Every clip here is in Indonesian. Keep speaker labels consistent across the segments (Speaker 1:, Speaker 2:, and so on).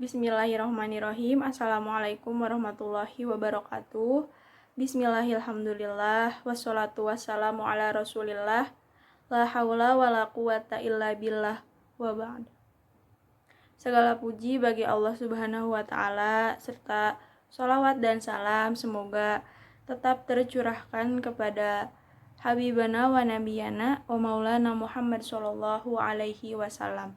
Speaker 1: Bismillahirrahmanirrahim. Assalamualaikum warahmatullahi wabarakatuh. Bismillahirrahmanirrahim. Wassalatu wassalamu ala rasulillah. La hawla wa la quwata illa billah wa ba'd. Segala puji bagi Allah subhanahu wa ta'ala, serta sholawat dan salam semoga tetap tercurahkan kepada Habibana wa Nabiyana wa Maulana Muhammad sallallahu alaihi wasallam.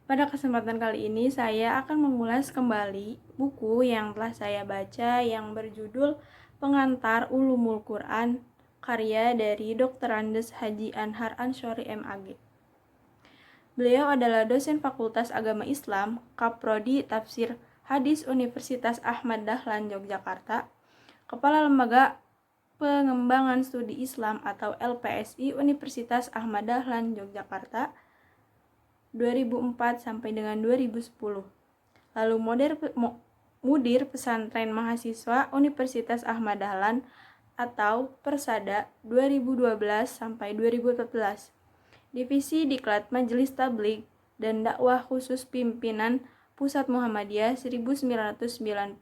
Speaker 1: Pada kesempatan kali ini saya akan mengulas kembali buku yang telah saya baca yang berjudul Pengantar Ulumul Quran, karya dari Dr. Andes Haji Anhar Ansyori MAG. Beliau adalah dosen Fakultas Agama Islam, Kaprodi Tafsir Hadis Universitas Ahmad Dahlan Yogyakarta, Kepala Lembaga Pengembangan Studi Islam atau LPSI Universitas Ahmad Dahlan Yogyakarta 2004 sampai dengan 2010. Lalu Mudir Pesantren Mahasiswa Universitas Ahmad Dahlan atau Persada 2012 sampai 2014. Divisi Diklat Majelis Tabligh dan Dakwah Khusus Pimpinan Pusat Muhammadiyah 1995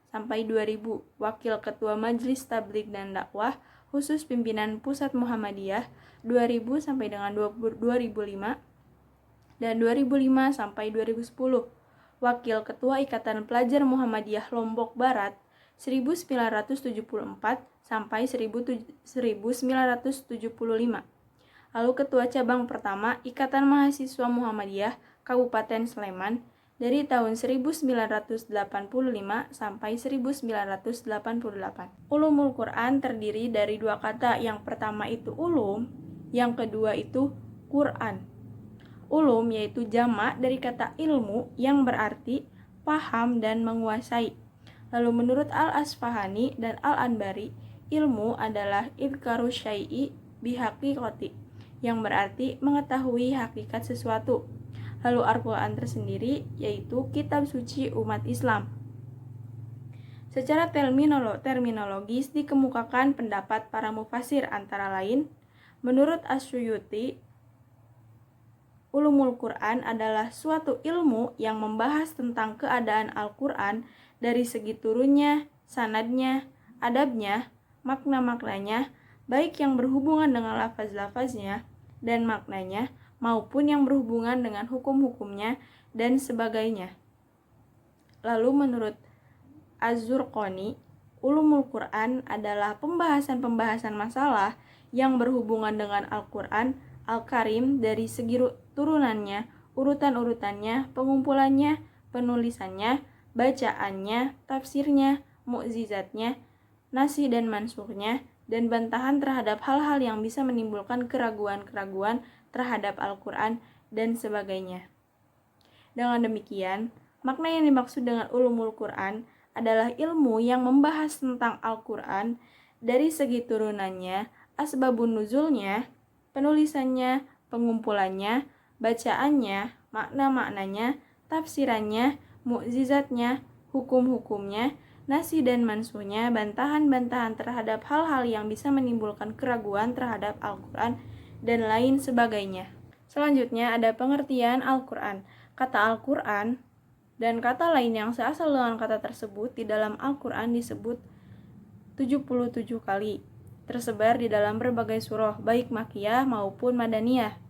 Speaker 1: sampai 2000. Wakil Ketua Majelis Tabligh dan Dakwah Khusus Pimpinan Pusat Muhammadiyah 2000 sampai dengan 2005 dan 2005 sampai 2010. Wakil Ketua Ikatan Pelajar Muhammadiyah Lombok Barat 1974 sampai 1975. Lalu Ketua Cabang Pertama Ikatan Mahasiswa Muhammadiyah Kabupaten Sleman dari tahun 1985 sampai 1988. Ulumul Quran terdiri dari dua kata. Yang pertama itu ulum, yang kedua itu Quran. Ulum yaitu jamak dari kata ilmu yang berarti paham dan menguasai. Lalu menurut Al-Asfahani dan Al-Anbari, ilmu adalah idkaru syai'i bihaqiqati, yang berarti mengetahui hakikat sesuatu. Lalu Al-Quran tersendiri yaitu kitab suci umat Islam. Secara terminologis dikemukakan pendapat para mufasir antara lain, menurut Asyuyuti, Ulumul Quran adalah suatu ilmu yang membahas tentang keadaan Al-Quran dari segi turunnya, sanadnya, adabnya, makna-maknanya, baik yang berhubungan dengan lafaz-lafaznya dan maknanya, maupun yang berhubungan dengan hukum-hukumnya dan sebagainya. Lalu menurut Az-Zurqani, Ulumul Quran adalah pembahasan-pembahasan masalah yang berhubungan dengan Al-Quran Al-Karim dari segi turunannya, urutan-urutannya, pengumpulannya, penulisannya, bacaannya, tafsirnya, mukjizatnya, nasi dan mansukhnya, dan bantahan terhadap hal-hal yang bisa menimbulkan keraguan-keraguan terhadap Al-Quran dan sebagainya. Dengan demikian, makna yang dimaksud dengan ulumul Quran adalah ilmu yang membahas tentang Al-Quran dari segi turunannya, asbabun nuzulnya, penulisannya, pengumpulannya, bacaannya, makna-maknanya, tafsirannya, mukjizatnya, hukum-hukumnya, nasi dan mansuhnya, bantahan-bantahan terhadap hal-hal yang bisa menimbulkan keraguan terhadap Al-Quran, dan lain sebagainya. Selanjutnya ada pengertian Al-Quran. Kata Al-Quran dan kata lain yang seasal dengan kata tersebut di dalam Al-Quran disebut 77 kali, tersebar di dalam berbagai surah, baik Makkiyah maupun Madaniyah.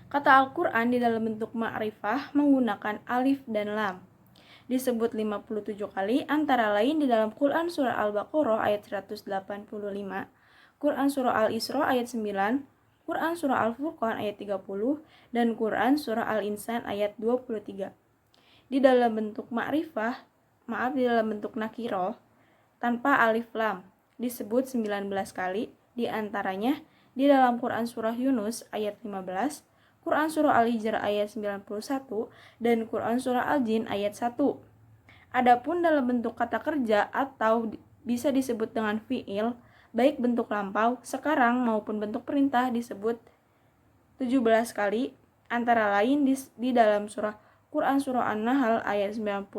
Speaker 1: Kata Al-Quran di dalam bentuk ma'rifah menggunakan alif dan lam disebut 57 kali, antara lain di dalam Quran Surah Al-Baqarah ayat 185, Quran Surah Al-Isra ayat 9, Quran Surah Al-Furqan ayat 30, dan Quran Surah Al-Insan ayat 23. Di dalam bentuk di dalam bentuk nakiroh tanpa alif lam disebut 19 kali, diantaranya di dalam Quran Surah Yunus ayat 15, Quran Surah Al-Hijr ayat 91, dan Quran Surah Al-Jin ayat 1. Adapun dalam bentuk kata kerja atau bisa disebut dengan fi'il, baik bentuk lampau, sekarang maupun bentuk perintah disebut 17 kali, antara lain di dalam Quran Surah An-Nahl ayat 98,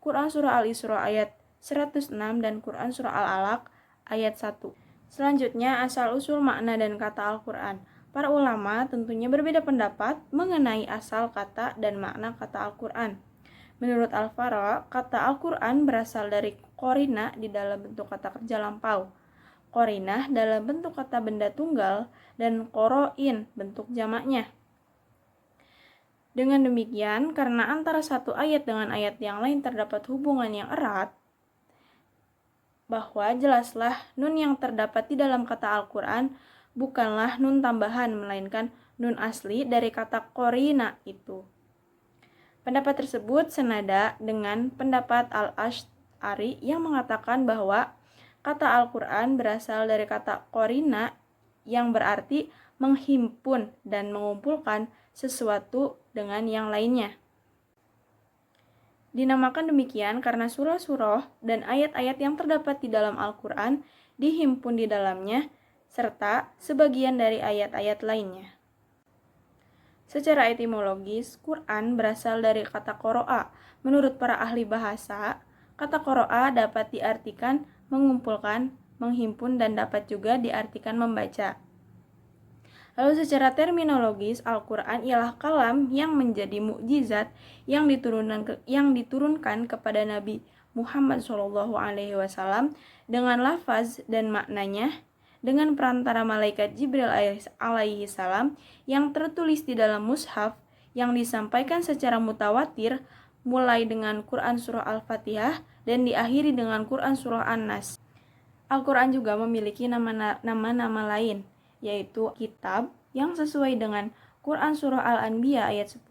Speaker 1: Quran Surah Al-Isra ayat 106, dan Quran Surah Al-Alaq ayat 1. Selanjutnya asal-usul makna dan kata Al-Quran. Para ulama tentunya berbeda pendapat mengenai asal kata dan makna kata Al-Quran. Menurut Al-Fara, kata Al-Quran berasal dari korina di dalam bentuk kata kerja lampau, korinah dalam bentuk kata benda tunggal, dan koroin bentuk jamaknya. Dengan demikian, karena antara satu ayat dengan ayat yang lain terdapat hubungan yang erat, bahwa jelaslah nun yang terdapat di dalam kata Al-Quran bukanlah nun tambahan, melainkan nun asli dari kata korina itu. Pendapat tersebut senada dengan pendapat Al-Asy'ari yang mengatakan bahwa kata Al-Quran berasal dari kata korina yang berarti menghimpun dan mengumpulkan sesuatu dengan yang lainnya. Dinamakan demikian karena surah-surah dan ayat-ayat yang terdapat di dalam Al-Quran dihimpun di dalamnya, serta sebagian dari ayat-ayat lainnya. Secara etimologis, Quran berasal dari kata qoro'a. Menurut para ahli bahasa, kata qoro'a dapat diartikan mengumpulkan, menghimpun, dan dapat juga diartikan membaca. Lalu secara terminologis, Al-Quran ialah kalam yang menjadi mukjizat yang diturunkan kepada Nabi Muhammad SAW dengan lafaz dan maknanya dengan perantara malaikat Jibril alaihi salam yang tertulis di dalam mushaf yang disampaikan secara mutawatir mulai dengan Quran surah Al-Fatihah dan diakhiri dengan Quran surah An-Nas. Al-Quran juga memiliki nama-nama lain, yaitu kitab yang sesuai dengan Quran surah Al-Anbiya ayat 10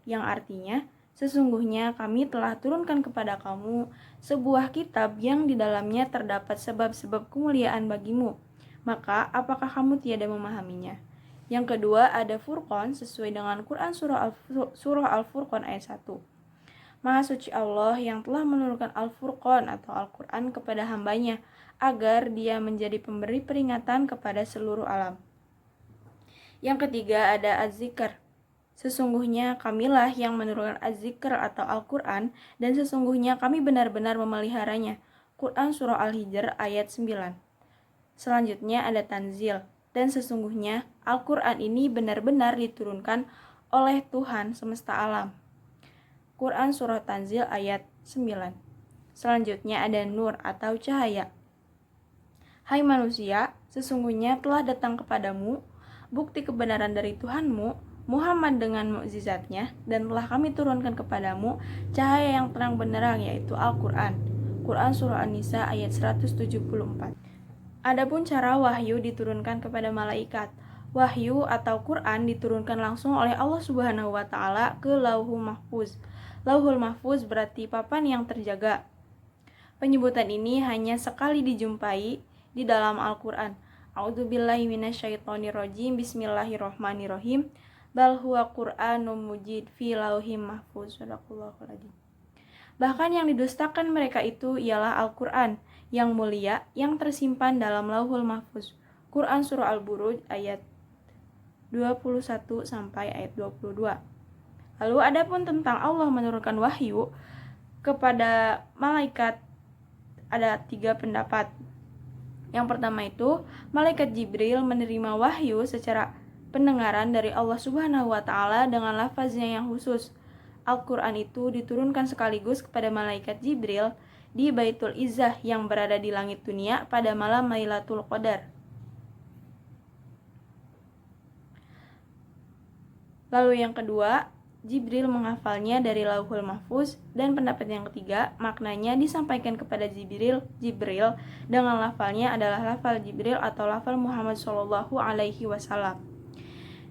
Speaker 1: yang artinya sesungguhnya kami telah turunkan kepada kamu sebuah kitab yang di dalamnya terdapat sebab-sebab kemuliaan bagimu. Maka apakah kamu tiada memahaminya? Yang kedua ada Furqan sesuai dengan Quran surah Al-Furqan ayat 1. Maha suci Allah yang telah menurunkan Al-Furqan atau Al-Quran kepada hambanya agar dia menjadi pemberi peringatan kepada seluruh alam. Yang ketiga ada Az-Zikr. Sesungguhnya kamilah yang menurunkan Az-Zikr atau Al-Quran dan sesungguhnya kami benar-benar memeliharanya. Quran surah Al-Hijr ayat 9. Selanjutnya ada Tanzil, dan sesungguhnya Al-Quran ini benar-benar diturunkan oleh Tuhan semesta alam. Quran surah Tanzil ayat 9. Selanjutnya ada Nur atau cahaya. Hai manusia, sesungguhnya telah datang kepadamu bukti kebenaran dari Tuhanmu, Muhammad dengan mukjizatnya, dan telah kami turunkan kepadamu cahaya yang terang benderang, yaitu Al-Quran. Quran surah An-Nisa ayat 174. Adapun cara wahyu diturunkan kepada malaikat. Wahyu atau Quran diturunkan langsung oleh Allah Subhanahu wa taala ke Lauhul Mahfuz. Lauhul Mahfuz berarti papan yang terjaga. Penyebutan ini hanya sekali dijumpai di dalam Al-Quran. A'udzubillahi minasyaitonirrajim. Bismillahirrahmanirrahim. Bal huwa Qur'anum mujid fi lauhim mahfuz. Shadaqallahul adzim. Bahkan yang didustakan mereka itu ialah Al-Quran yang mulia yang tersimpan dalam Lauhul Mahfuz. Quran surah Al-Buruj ayat 21 sampai ayat 22. Lalu adapun tentang Allah menurunkan wahyu kepada malaikat ada 3 pendapat. Yang pertama itu, malaikat Jibril menerima wahyu secara pendengaran dari Allah Subhanahu wa taala dengan lafaznya yang khusus. Al-Quran itu diturunkan sekaligus kepada malaikat Jibril di Baitul Izzah yang berada di langit dunia pada malam Lailatul Qadar. Lalu yang kedua, Jibril menghafalnya dari Lauhul Mahfuz, dan pendapat yang ketiga, maknanya disampaikan kepada Jibril dengan lafalnya adalah lafal Jibril atau lafal Muhammad SAW.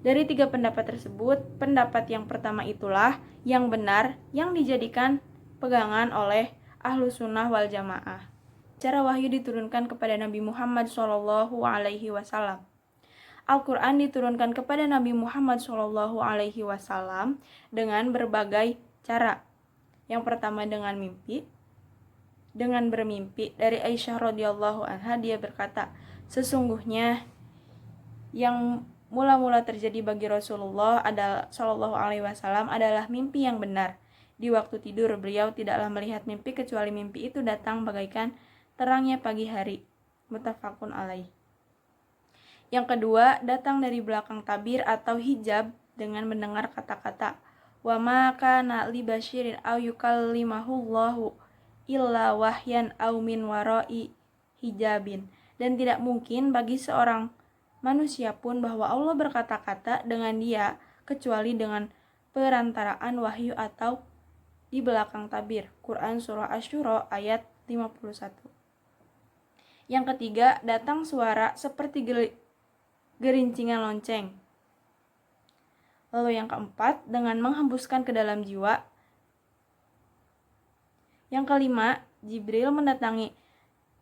Speaker 1: Dari 3 pendapat tersebut, pendapat yang pertama itulah yang benar yang dijadikan pegangan oleh Ahlu Sunnah wal Jamaah. Cara wahyu diturunkan kepada Nabi Muhammad SAW. Al-Quran diturunkan kepada Nabi Muhammad SAW dengan berbagai cara. Yang pertama dengan mimpi. Dengan bermimpi, dari Aisyah radhiyallahu anha dia berkata, sesungguhnya yang mula-mula terjadi bagi Rasulullah SAW adalah mimpi yang benar. Di waktu tidur beliau tidaklah melihat mimpi kecuali mimpi itu datang bagaikan terangnya pagi hari. Muttafaqun alaih. Yang kedua, datang dari belakang tabir atau hijab dengan mendengar kata-kata wa ma kana li basyirin aw yukallimahullahu illa wahyan aw min warai hijabin. Dan tidak mungkin bagi seorang manusia pun bahwa Allah berkata-kata dengan dia kecuali dengan perantaraan wahyu atau di belakang tabir. Quran Surah Asy-Syura ayat 51. Yang ketiga, datang suara seperti gerincingan lonceng. Lalu yang keempat, dengan menghembuskan ke dalam jiwa. Yang kelima, Jibril mendatangi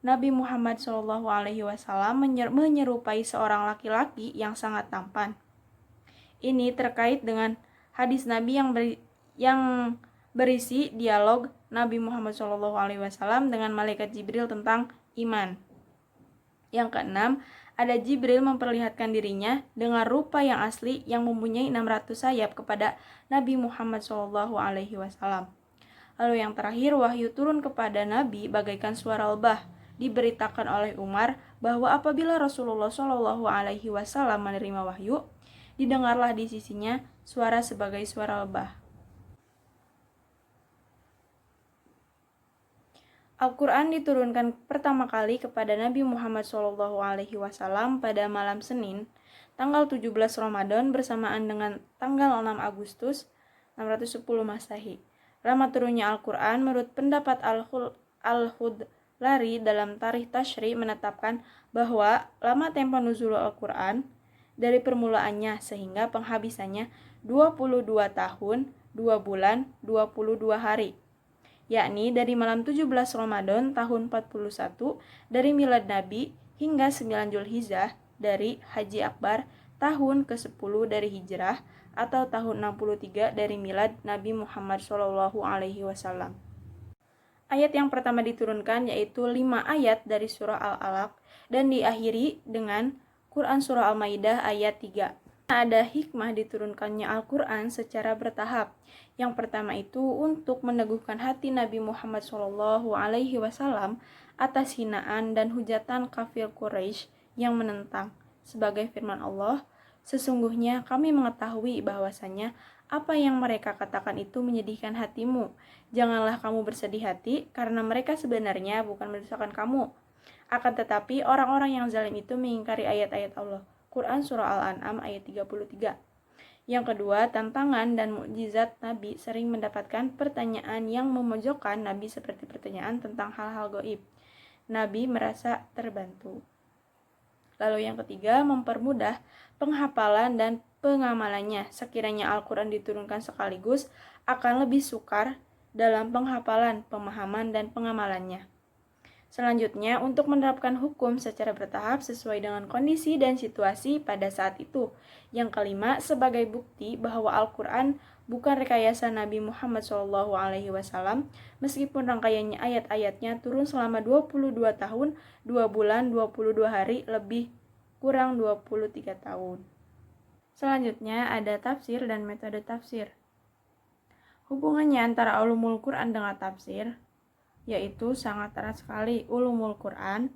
Speaker 1: Nabi Muhammad SAW menyerupai seorang laki-laki yang sangat tampan. Ini terkait dengan hadis Nabi yang berisi dialog Nabi Muhammad SAW dengan malaikat Jibril tentang iman. Yang keenam, ada Jibril memperlihatkan dirinya dengan rupa yang asli yang mempunyai 600 sayap kepada Nabi Muhammad SAW. Lalu yang terakhir, wahyu turun kepada Nabi bagaikan suara lebah. Diberitakan oleh Umar bahwa apabila Rasulullah SAW menerima wahyu, didengarlah di sisinya suara sebagai suara lebah. Al-Quran diturunkan pertama kali kepada Nabi Muhammad SAW pada malam Senin, tanggal 17 Ramadan bersamaan dengan tanggal 6 Agustus 610 Masehi. Lama turunnya Al-Quran menurut pendapat Al-Hudlari dalam Tarikh Tashri menetapkan bahwa lama tempo nuzul Al-Quran dari permulaannya sehingga penghabisannya 22 tahun, 2 bulan, 22 hari. Yakni dari malam 17 Ramadan tahun 41 dari milad Nabi hingga 9 Zulhijjah dari Haji Akbar tahun ke-10 dari Hijrah atau tahun 63 dari milad Nabi Muhammad SAW. Ayat yang pertama diturunkan yaitu 5 ayat dari surah Al-Alaq dan diakhiri dengan Quran surah Al-Maidah ayat 3. Ada hikmah diturunkannya Al-Quran secara bertahap. Yang pertama itu untuk meneguhkan hati Nabi Muhammad SAW atas hinaan dan hujatan kafir Quraisy yang menentang. Sebagai firman Allah, sesungguhnya kami mengetahui bahwasanya apa yang mereka katakan itu menyedihkan hatimu. Janganlah kamu bersedih hati karena mereka sebenarnya bukan mendustakan kamu. Akan tetapi orang-orang yang zalim itu mengingkari ayat-ayat Allah. Quran Surah Al-An'am ayat 33. Yang kedua, tantangan dan mukjizat Nabi sering mendapatkan pertanyaan yang memojokkan Nabi seperti pertanyaan tentang hal-hal gaib. Nabi merasa terbantu. Lalu yang ketiga, mempermudah penghafalan dan pengamalannya. Sekiranya Al-Quran diturunkan sekaligus, akan lebih sukar dalam penghafalan, pemahaman, dan pengamalannya. Selanjutnya, untuk menerapkan hukum secara bertahap sesuai dengan kondisi dan situasi pada saat itu. Yang kelima, sebagai bukti bahwa Al-Quran bukan rekayasa Nabi Muhammad SAW, meskipun rangkaiannya ayat-ayatnya turun selama 22 tahun, 2 bulan, 22 hari, lebih kurang 23 tahun. Selanjutnya, ada tafsir dan metode tafsir. Hubungannya antara ulumul Quran dengan tafsir yaitu sangat erat sekali. Ulumul Quran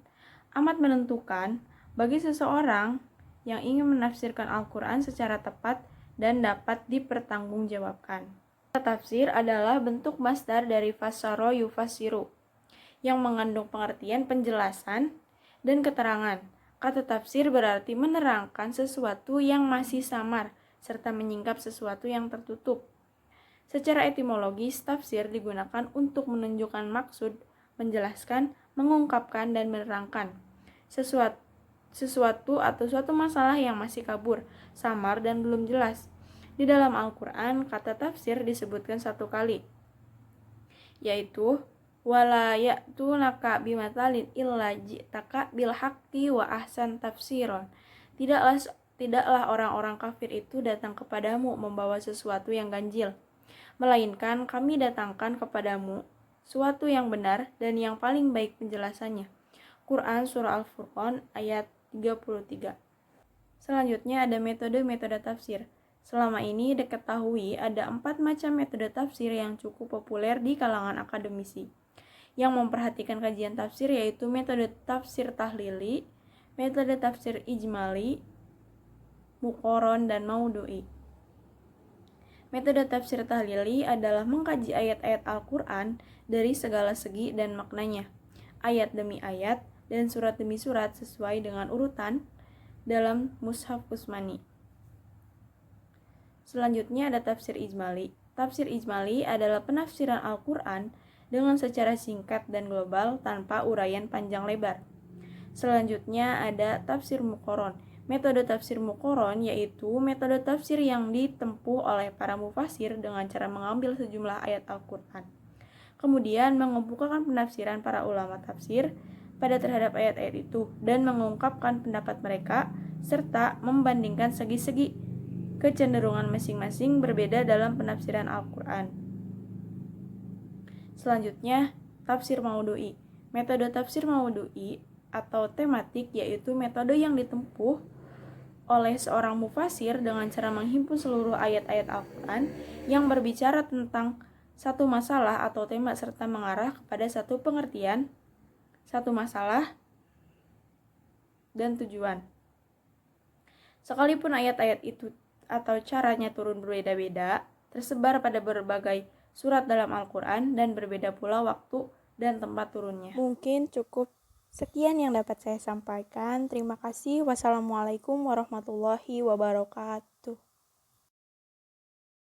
Speaker 1: amat menentukan bagi seseorang yang ingin menafsirkan Al-Quran secara tepat dan dapat dipertanggungjawabkan. Tafsir adalah bentuk masdar dari fassara yufassiru yang mengandung pengertian, penjelasan, dan keterangan. Kata tafsir berarti menerangkan sesuatu yang masih samar serta menyingkap sesuatu yang tertutup. Secara etimologis, tafsir digunakan untuk menunjukkan maksud, menjelaskan, mengungkapkan, dan menerangkan sesuatu atau suatu masalah yang masih kabur, samar, dan belum jelas. Di dalam Al-Quran, kata tafsir disebutkan 1 kali, yaitu wala ya'tunaka bimatsalin illa ji'taka bil haqqi wa ahsan tafsiron. Tidaklah orang-orang kafir itu datang kepadamu membawa sesuatu yang ganjil, melainkan kami datangkan kepadamu suatu yang benar dan yang paling baik penjelasannya. Quran Surah Al-Furqan ayat 33. Selanjutnya ada metode-metode tafsir. Selama ini diketahui ada 4 macam metode tafsir yang cukup populer di kalangan akademisi yang memperhatikan kajian tafsir, yaitu metode tafsir tahlili, metode tafsir ijmali, muqaron, dan maudu'i. Metode tafsir tahlili adalah mengkaji ayat-ayat Al-Quran dari segala segi dan maknanya, ayat demi ayat dan surat demi surat sesuai dengan urutan dalam Mushaf Utsmani. Selanjutnya ada tafsir ijmali. Tafsir ijmali adalah penafsiran Al-Quran dengan secara singkat dan global tanpa uraian panjang lebar. Selanjutnya ada tafsir muqaron. Metode tafsir muqaron yaitu metode tafsir yang ditempuh oleh para mufasir dengan cara mengambil sejumlah ayat Al-Quran, kemudian mengemukakan penafsiran para ulama tafsir pada terhadap ayat-ayat itu dan mengungkapkan pendapat mereka serta membandingkan segi-segi kecenderungan masing-masing berbeda dalam penafsiran Al-Quran. Selanjutnya, tafsir maudu'i. Metode tafsir maudu'i atau tematik yaitu metode yang ditempuh oleh seorang mufasir dengan cara menghimpun seluruh ayat-ayat Al-Quran yang berbicara tentang satu masalah atau tema serta mengarah kepada satu pengertian, satu masalah, dan tujuan. Sekalipun ayat-ayat itu atau caranya turun berbeda-beda, tersebar pada berbagai surat dalam Al-Quran dan berbeda pula waktu dan tempat turunnya. Mungkin cukup sekian yang dapat saya sampaikan. Terima kasih. Wassalamualaikum warahmatullahi wabarakatuh.